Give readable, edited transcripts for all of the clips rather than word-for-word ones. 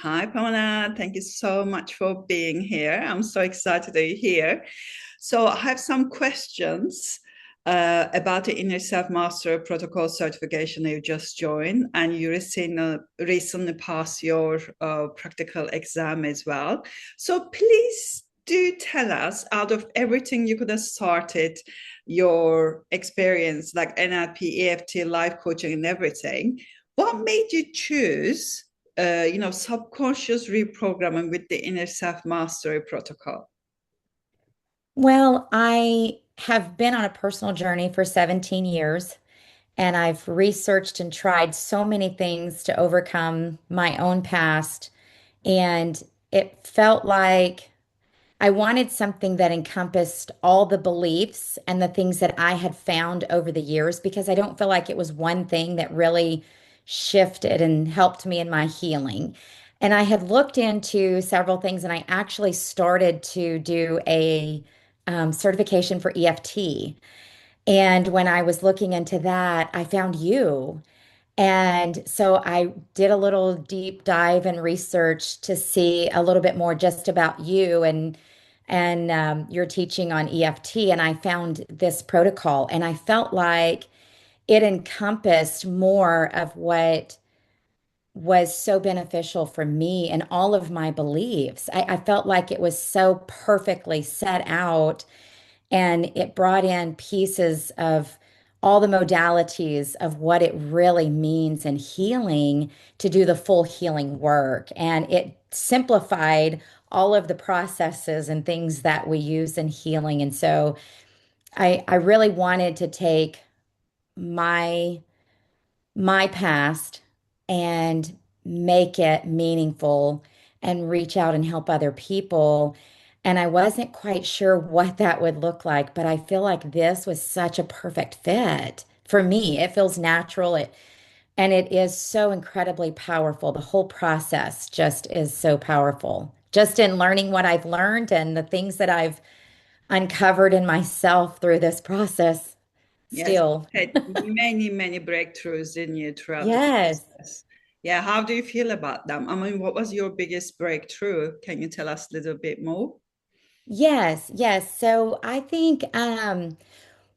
Hi, Pamela. Thank you so much for being here. I'm so excited that you're here. So, I have some questions about the Inner Self Master Protocol certification you just joined, and you recently passed your practical exam as well. So, please do tell us, out of everything you could have started, your experience like NLP, EFT, life coaching, and everything, what made you choose? Subconscious reprogramming with the inner self mastery protocol. Well, I have been on a personal journey for 17 years, and I've researched and tried so many things to overcome my own past. And it felt like I wanted something that encompassed all the beliefs and the things that I had found over the years, because I don't feel like it was one thing that really shifted and helped me in my healing. And I had looked into several things, and I actually started to do a certification for EFT. And when I was looking into that, I found you. And so I did a little deep dive and research to see a little bit more just about you and your teaching on EFT. And I found this protocol, and I felt like it encompassed more of what was so beneficial for me and all of my beliefs. I felt like it was so perfectly set out, and it brought in pieces of all the modalities of what it really means in healing to do the full healing work. And it simplified all of the processes and things that we use in healing. And so I really wanted to take my my past and make it meaningful and reach out and help other people. And I wasn't quite sure what that would look like, but I feel like this was such a perfect fit for me. It feels natural. And it is so incredibly powerful. The whole process just is so powerful. Just in learning what I've learned and the things that I've uncovered in myself through this process Yes, still. you had many breakthroughs in you throughout the Yes. process. Yeah, how do you feel about them? I mean, what was your biggest breakthrough? Can you tell us a little bit more? Yes. So I think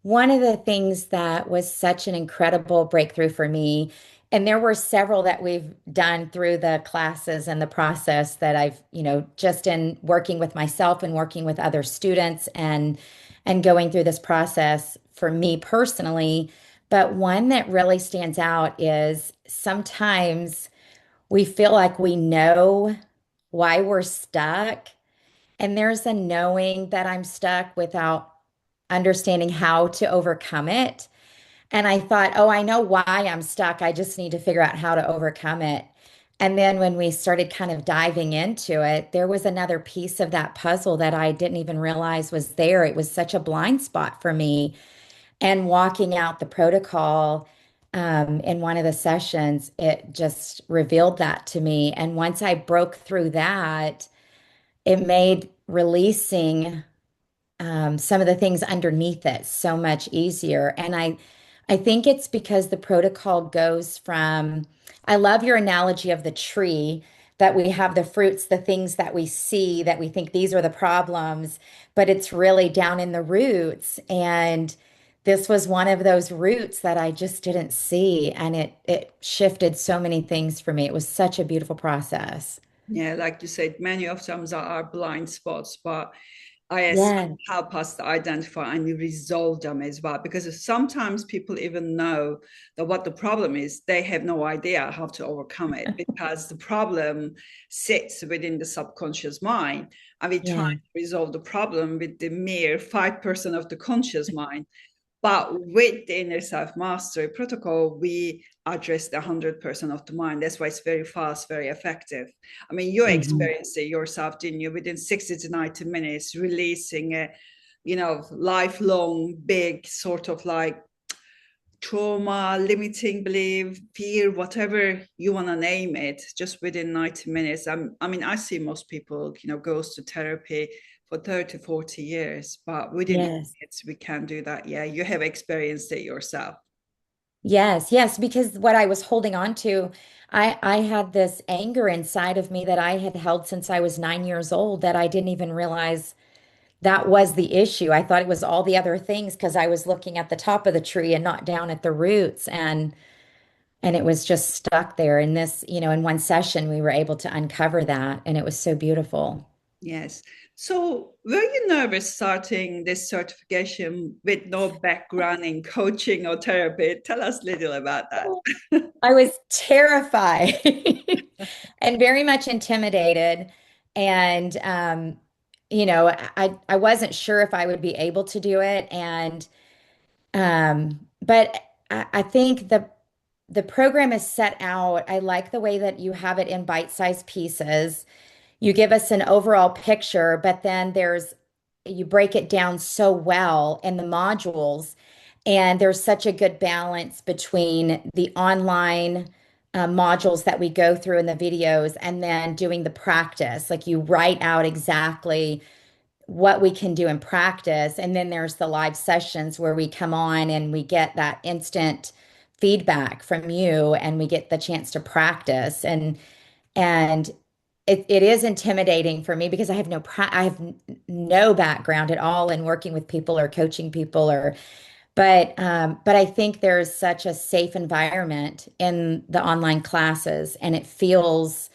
one of the things that was such an incredible breakthrough for me, and there were several that we've done through the classes and the process that I've, just in working with myself and working with other students and going through this process for me personally. But one that really stands out is sometimes we feel like we know why we're stuck. And there's a knowing that I'm stuck without understanding how to overcome it. And I thought, oh, I know why I'm stuck. I just need to figure out how to overcome it. And then when we started kind of diving into it, there was another piece of that puzzle that I didn't even realize was there. It was such a blind spot for me. And walking out the protocol in one of the sessions, it just revealed that to me. And once I broke through that, it made releasing some of the things underneath it so much easier. And I think it's because the protocol goes from, I love your analogy of the tree, that we have the fruits, the things that we see that we think these are the problems, but it's really down in the roots. And this was one of those roots that I just didn't see. And it shifted so many things for me. It was such a beautiful process. Yeah, like you said, many of them are blind spots, but ISM Yeah. help us to identify and resolve them as well. Because sometimes people even know that what the problem is, they have no idea how to overcome it because the problem sits within the subconscious mind. And we try Yeah. to resolve the problem with the mere 5% of the conscious mind. But with the inner self mastery protocol, we address the 100% of the mind. That's why it's very fast, very effective. I mean, you Mhm. experienced it yourself, didn't you? Within 60 to 90 minutes, releasing a, lifelong, big sort of like trauma, limiting belief, fear, whatever you want to name it, just within 90 minutes. I mean, I see most people, goes to therapy for 30, 40 years, but within Yes. minutes, we can do that. Yeah, you have experienced it yourself. Yes, because what I was holding on to, I had this anger inside of me that I had held since I was 9 years old that I didn't even realize that was the issue. I thought it was all the other things because I was looking at the top of the tree and not down at the roots. And it was just stuck there. In this, in one session, we were able to uncover that, and it was so beautiful. Yes. So, were you nervous starting this certification with no background in coaching or therapy? Tell us a little about that. I was terrified and very much intimidated. And, I wasn't sure if I would be able to do it. But I think the program is set out. I like the way that you have it in bite-sized pieces. You give us an overall picture, but then you break it down so well in the modules. And there's such a good balance between the online modules that we go through in the videos and then doing the practice. Like you write out exactly what we can do in practice. And then there's the live sessions where we come on and we get that instant feedback from you and we get the chance to practice. And it is intimidating for me because I have no background at all in working with people or coaching people but I think there's such a safe environment in the online classes, and it feels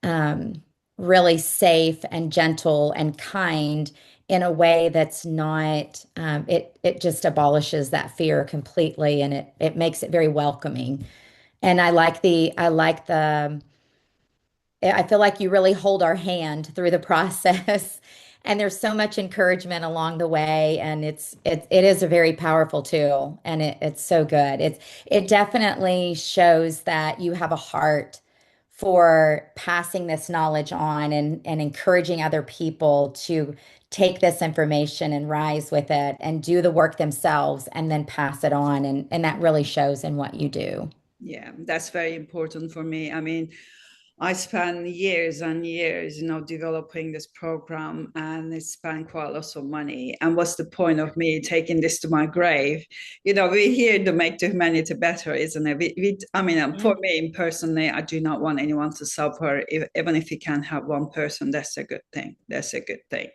um, really safe and gentle and kind in a way that's not it just abolishes that fear completely, and it makes it very welcoming. And I feel like you really hold our hand through the process. And there's so much encouragement along the way, and it is a very powerful tool, and it's so good. It definitely shows that you have a heart for passing this knowledge on and encouraging other people to take this information and rise with it and do the work themselves and then pass it on. And that really shows in what you do. Yeah, that's very important for me. I mean, I spent years and years, developing this program, and it spent quite a lot of money. And what's the point of me taking this to my grave? We're here to make the humanity better, isn't it? I mean, Yeah. for me personally, I do not want anyone to suffer. Even if you can help one person, that's a good thing. That's a good thing.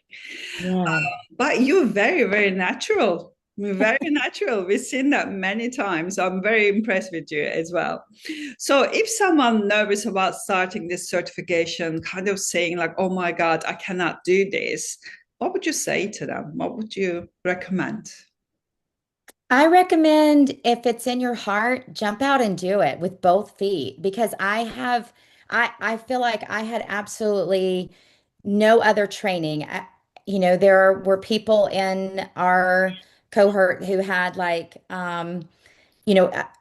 Yeah. But you're very, very natural. Very natural. We've seen that many times. I'm very impressed with you as well. So, if someone nervous about starting this certification, kind of saying like, "Oh my God, I cannot do this," what would you say to them? What would you recommend? I recommend if it's in your heart, jump out and do it with both feet because I feel like I had absolutely no other training. There were people in our cohort who had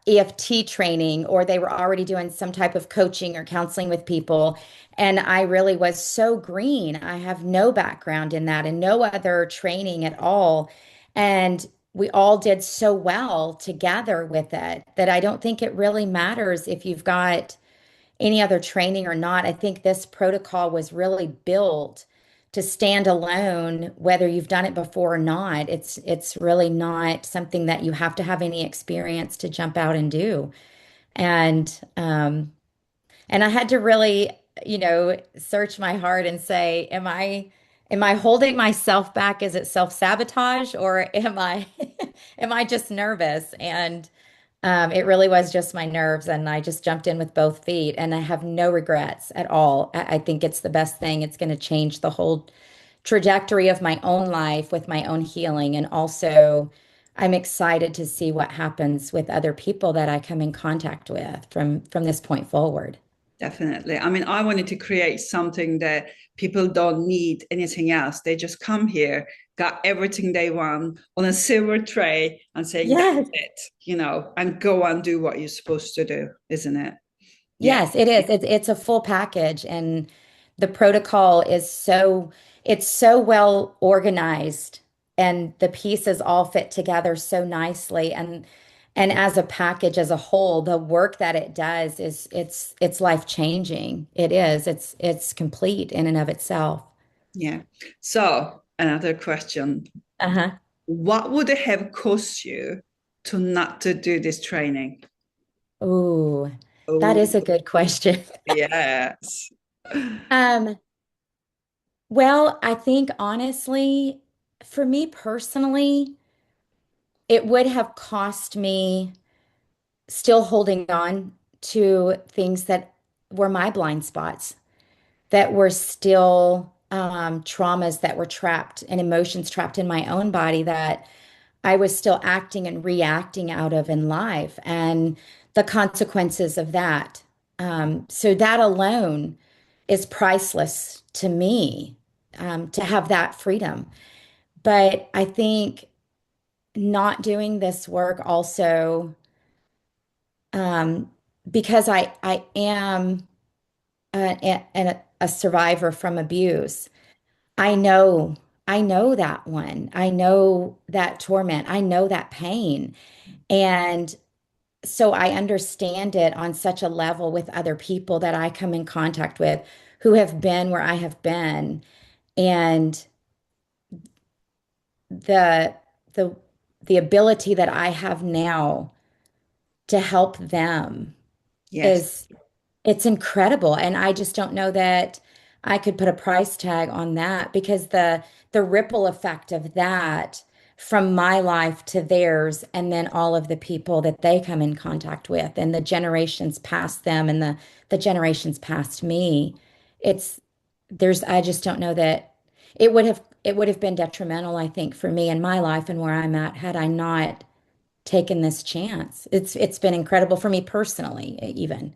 EFT training, or they were already doing some type of coaching or counseling with people. And I really was so green. I have no background in that and no other training at all. And we all did so well together with it that I don't think it really matters if you've got any other training or not. I think this protocol was really built to stand alone, whether you've done it before or not. It's really not something that you have to have any experience to jump out and do. And and I had to really, search my heart and say, am I holding myself back? Is it self-sabotage or am I am I just nervous? And it really was just my nerves, and I just jumped in with both feet, and I have no regrets at all. I think it's the best thing. It's going to change the whole trajectory of my own life with my own healing, and also I'm excited to see what happens with other people that I come in contact with from this point forward. Definitely. I mean, I wanted to create something that people don't need anything else. They just come here, got everything they want on a silver tray and saying, that's Yes. it, and go and do what you're supposed to do, isn't it? Yeah. Yes, it is. It's a full package, and the protocol it's so well organized, and the pieces all fit together so nicely. And as a package as a whole, the work that it does it's life changing. It is. It's complete in and of itself. Yeah. So, another question. Uh-huh. What would it have cost you to not to do this training? Ooh. That Oh, is a good question. yes. Um, well, I think honestly, for me personally, it would have cost me still holding on to things that were my blind spots, that were still traumas that were trapped and emotions trapped in my own body that I was still acting and reacting out of in life and the consequences of that. So that alone is priceless to me, to have that freedom. But I think not doing this work also, um, because I am a survivor from abuse. I know, I know that one. I know that torment. I know that pain. And so I understand it on such a level with other people that I come in contact with who have been where I have been. And the the the ability that I have now to help them Yes. is it's incredible. And I just don't know that I could put a price tag on that because the ripple effect of that from my life to theirs, and then all of the people that they come in contact with, and the generations past them, and the generations past me, it's I just don't know that it would have been detrimental, I think, for me in my life and where I'm at had I not taken this chance. It's been incredible for me personally, even.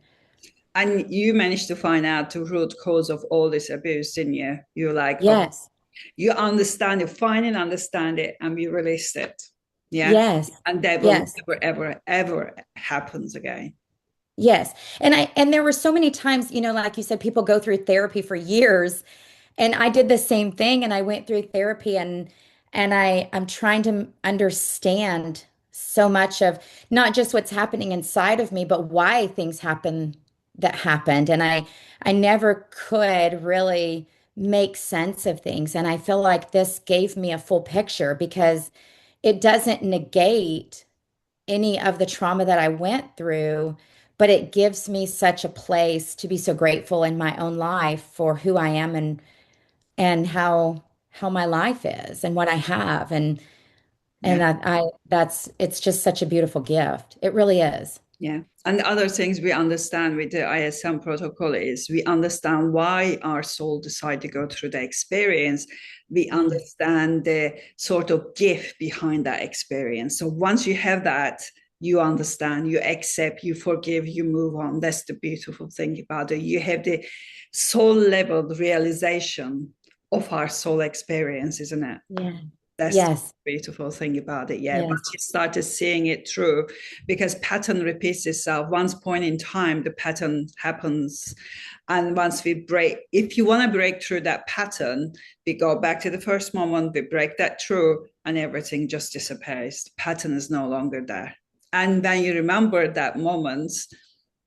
And you managed to find out the root cause of all this abuse, didn't you? You're like, oh, Yes. you understand it, finally understand it, and you released it. Yeah. Yes. And that will Yes. never, ever, ever happens again. Yes. And there were so many times, like you said, people go through therapy for years, and I did the same thing, and I went through therapy, and I'm trying to understand so much of not just what's happening inside of me, but why things happen that happened. And I never could really make sense of things. And I feel like this gave me a full picture because it doesn't negate any of the trauma that I went through, but it gives me such a place to be so grateful in my own life for who I am and how my life is and what I have, and Yeah. I that's it's just such a beautiful gift. It really is. Yeah. And the other things we understand with the ISM protocol is we understand why our soul decide to go through the experience. We Yes. understand the sort of gift behind that experience. So once you have that, you understand, you accept, you forgive, you move on. That's the beautiful thing about it. You have the soul level realization of our soul experience, isn't it? Yeah. That's the Yes. beautiful thing about it. Yeah, once Yes. you started seeing it through, because pattern repeats itself. Once point in time, the pattern happens. And once we break, if you want to break through that pattern, we go back to the first moment, we break that through, and everything just disappears. The pattern is no longer there. And when you remember that moment,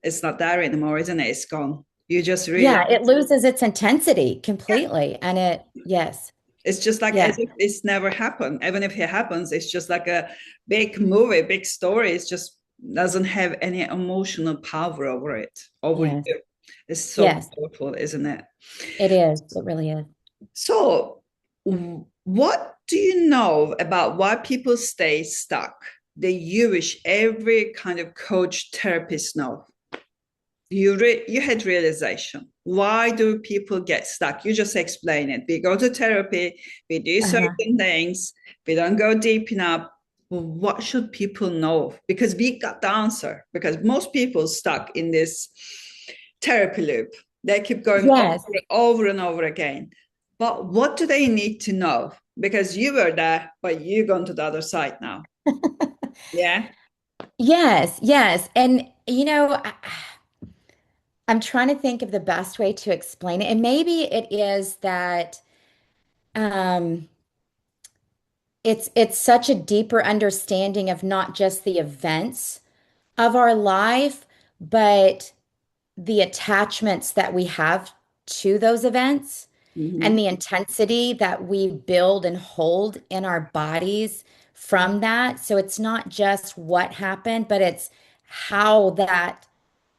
it's not there anymore, isn't it? It's gone. You just realize Yeah, it loses its intensity completely. And yes. it's just like as Yeah. if it's never happened. Even if it happens, it's just like a big movie, big story. It just doesn't have any emotional power over Yes. you. It's so Yes. powerful, isn't it? It is. It really is. So, what do you know about why people stay stuck? That you wish every kind of coach therapist know. You had realization. Why do people get stuck? You just explain it. We go to therapy, we do Uh-huh. certain things, we don't go deep enough. Well, what should people know? Because we got the answer. Because most people stuck in this therapy loop. They keep going Yes. over and over again. But what do they need to know? Because you were there, but you're going to the other side now. Yeah. Yes, yes. And I'm trying to think of the best way to explain it. And maybe it is that um it's such a deeper understanding of not just the events of our life, but the attachments that we have to those events and Mm-hmm. the intensity that we build and hold in our bodies from that. So it's not just what happened, but it's how that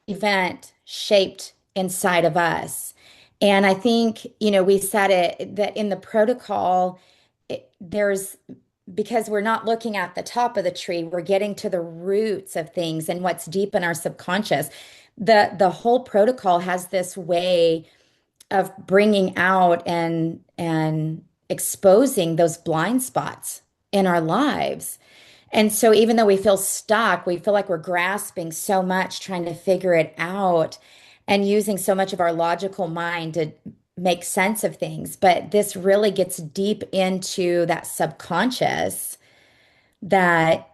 event shaped inside of us. And I think, we said it that in the protocol, there's because we're not looking at the top of the tree, we're getting to the roots of things and what's deep in our subconscious. The whole protocol has this way of bringing out and exposing those blind spots in our lives. And so even though we feel stuck, we feel like we're grasping so much, trying to figure it out and using so much of our logical mind to make sense of things. But this really gets deep into that subconscious that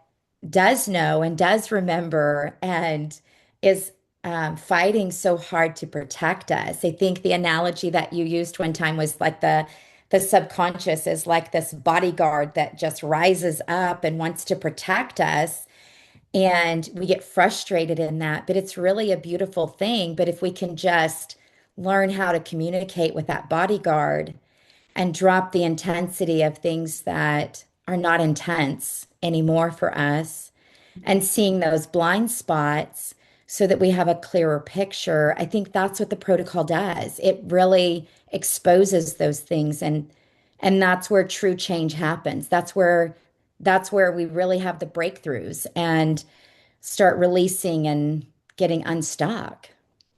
does know and does remember and is fighting so hard to protect us. I think the analogy that you used one time was like the subconscious is like this bodyguard that just rises up and wants to protect us. And we get frustrated in that, but it's really a beautiful thing. But if we can just learn how to communicate with that bodyguard and drop the intensity of things that are not intense anymore for us and seeing those blind spots so that we have a clearer picture. I think that's what the protocol does. It really exposes those things and that's where true change happens. That's where we really have the breakthroughs and start releasing and getting unstuck.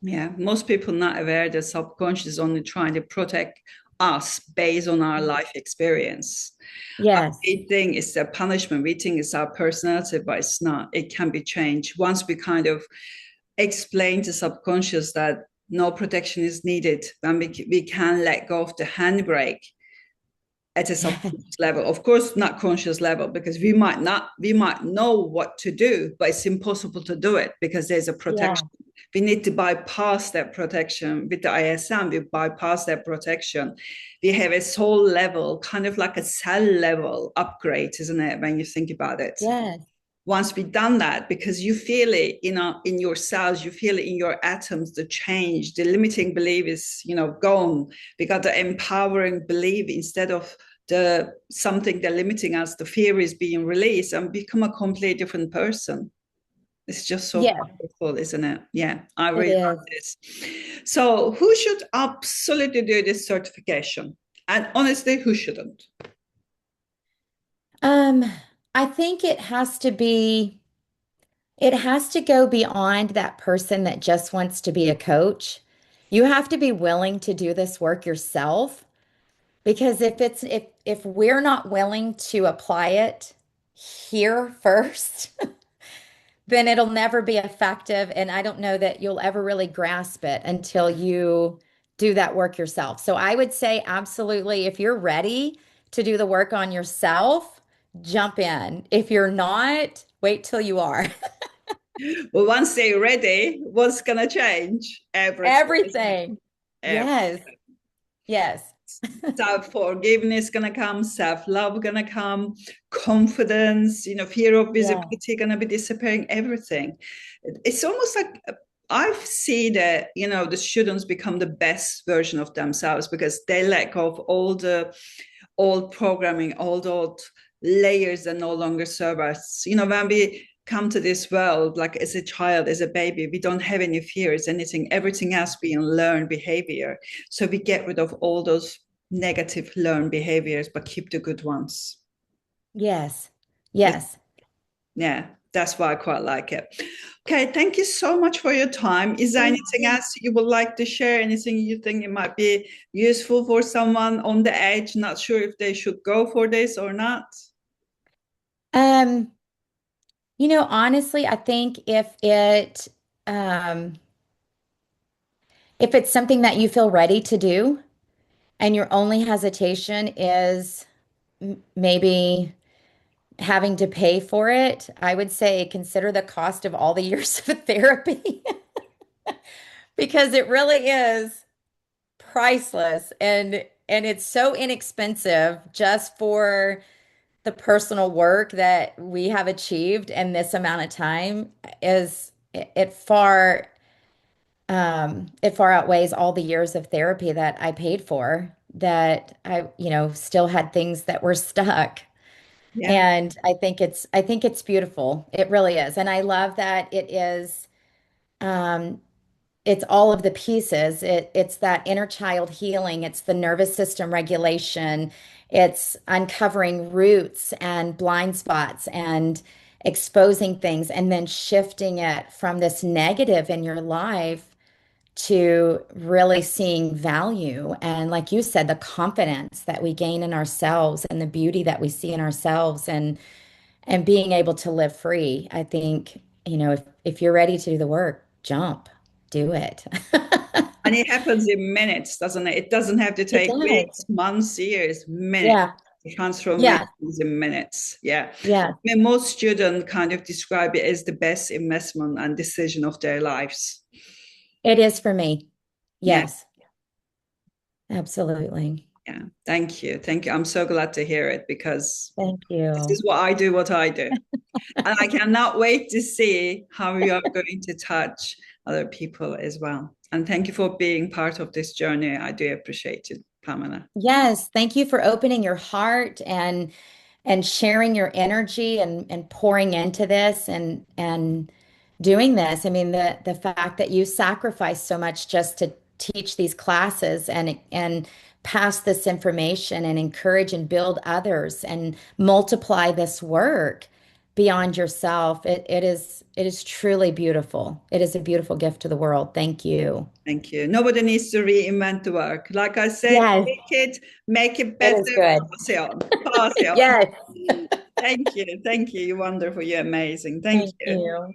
Yeah, most people not aware that subconscious is only trying to protect us based on our life experience. Yes. We think it's a punishment. We think it's our personality, but it's not. It can be changed once we kind of explain to subconscious that no protection is needed, and we can let go of the handbrake at a subconscious level. Of course, not conscious level, because we might know what to do, but it's impossible to do it because there's a Yeah. protection. We need to bypass that protection with the ISM. We bypass that protection. We have a soul level, kind of like a cell level upgrade, isn't it? When you think about it, Yes. once we've done that, because you feel it in your cells, you feel it in your atoms, the change, the limiting belief is gone. We got the empowering belief instead of the something that limiting us. The fear is being released and become a completely different person. It's just so Yeah, powerful, isn't it? Yeah, I it really love is. this. So who should absolutely do this certification, and honestly, who shouldn't? Um, I think it has to go beyond that person that just wants to be a coach. You have to be willing to do this work yourself because if we're not willing to apply it here first, then it'll never be effective. And I don't know that you'll ever really grasp it until you do that work yourself. So I would say absolutely, if you're ready to do the work on yourself, jump in. If you're not, wait till you are. Well, once they're ready, what's gonna change? Everything, isn't it? Everything. Everything. Yes. Yes. Self forgiveness gonna come, self love gonna come, confidence, fear of Yeah. visibility gonna be disappearing. Everything. It's almost like I've seen that the students become the best version of themselves because they let go of all the old programming, all the layers that no longer serve us. When we come to this world, like as a child, as a baby, we don't have any fears, anything, everything else being learned behavior. So we get rid of all those negative learned behaviors, but keep the good ones. Yes. Yes. Yeah, that's why I quite like it. Okay, thank you so much for your time. Is there Thank anything you. else you would like to share? Anything you think it might be useful for someone on the edge, not sure if they should go for this or not? Um, honestly, I think um if it's something that you feel ready to do and your only hesitation is maybe having to pay for it, I would say consider the cost of all the years of therapy because it really is priceless and it's so inexpensive just for the personal work that we have achieved in this amount of time is it far outweighs all the years of therapy that I paid for that I still had things that were stuck. Yeah. And I think it's beautiful. It really is. And I love that it is it's all of the pieces. It's that inner child healing, it's the nervous system regulation, it's uncovering roots and blind spots and exposing things and then shifting it from this negative in your life to really seeing value. And like you said, the confidence that we gain in ourselves and the beauty that we see in ourselves and being able to live free. I think, if you're ready to do the work, jump, do it. And it happens in minutes, doesn't it? It doesn't have to It take does. weeks, months, years, minutes. Yeah. The transformation Yeah. is in minutes. Yeah. Yeah. I mean, most students kind of describe it as the best investment and decision of their lives. It is for me. Yeah. Yes, absolutely. Yeah. Thank you. Thank you. I'm so glad to hear it because Thank this is you. what I do. And I cannot wait to see how you are going to touch other people as well. And thank you for being part of this journey. I do appreciate it, Pamela. Yes, thank you for opening your heart and sharing your energy and pouring into this and doing this. I mean, the fact that you sacrifice so much just to teach these classes and pass this information and encourage and build others and multiply this work beyond yourself. It is truly beautiful. It is a beautiful gift to the world. Thank you. Thank you. Nobody needs to reinvent the work. Like I said, Yes, make it it better, is good. pass it on, pass it on. Yes. Thank you. Thank you. You're wonderful. You're amazing. Thank Thank you. you.